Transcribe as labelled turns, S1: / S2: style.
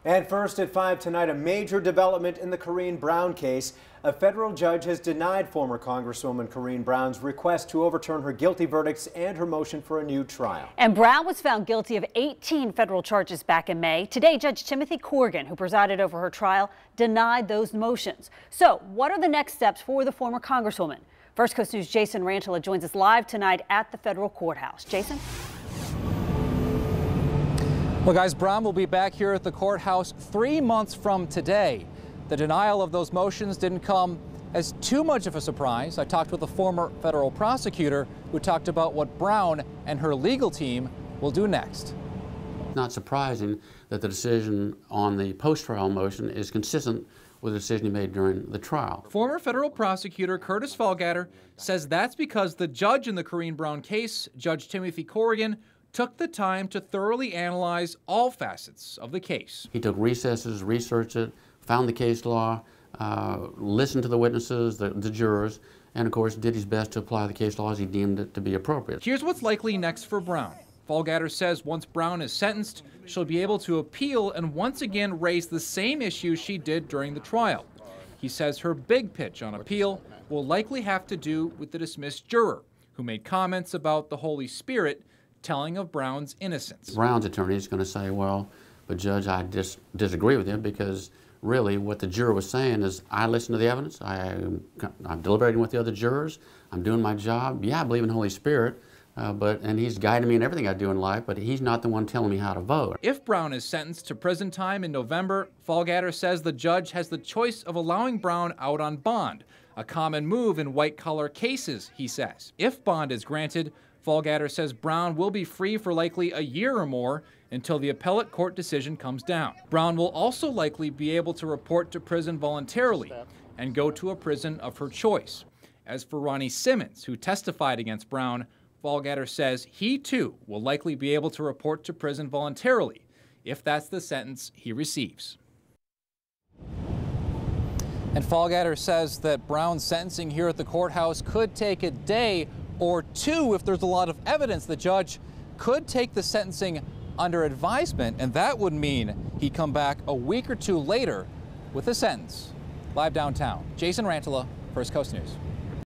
S1: And first at 5 tonight, a major development in the Corrine Brown case. A federal judge has denied former Congresswoman Corrine Brown's request to overturn her guilty verdicts and her motion for a new trial.
S2: And Brown was found guilty of 18 federal charges back in May. Today, Judge Timothy Corrigan, who presided over her trial, denied those motions. So what are the next steps for the former Congresswoman? First Coast News' Jason Rantala joins us live tonight at the federal courthouse. Jason?
S3: Well, guys, Brown will be back here at the courthouse 3 months from today. The denial of those motions didn't come as too much of a surprise. I talked with a former federal prosecutor who talked about what Brown and her legal team will do next.
S4: Not surprising that the decision on the post-trial motion is consistent with the decision he made during the trial.
S3: Former federal prosecutor Curtis Fallgatter says that's because the judge in the Corrine Brown case, Judge Timothy Corrigan, took the time to thoroughly analyze all facets of the case.
S4: He took recesses, researched it, found the case law, listened to the witnesses, the jurors, and of course did his best to apply the case law as he deemed it to be appropriate.
S3: Here's what's likely next for Brown. Fallgatter says once Brown is sentenced, she'll be able to appeal and once again raise the same issues she did during the trial. He says her big pitch on appeal will likely have to do with the dismissed juror who made comments about the Holy Spirit telling of Brown's innocence.
S4: Brown's attorney is going to say, well, but Judge, I disagree with him because really what the juror was saying is, I listened to the evidence, I'm deliberating with the other jurors, I'm doing my job. Yeah, I believe in the Holy Spirit, and he's guiding me in everything I do in life, but he's not the one telling me how to vote.
S3: If Brown is sentenced to prison time in November, Fallgatter says the judge has the choice of allowing Brown out on bond, a common move in white-collar cases, he says. If bond is granted, Fallgatter says Brown will be free for likely a year or more until the appellate court decision comes down. Brown will also likely be able to report to prison voluntarily and go to a prison of her choice. As for Ronnie Simmons, who testified against Brown, Fallgatter says he too will likely be able to report to prison voluntarily if that's the sentence he receives. And Fallgatter says that Brown's sentencing here at the courthouse could take a day or two if there's a lot of evidence. The judge could take the sentencing under advisement, and that would mean he'd come back a week or two later with a sentence. Live downtown, Jason Rantala, First Coast News.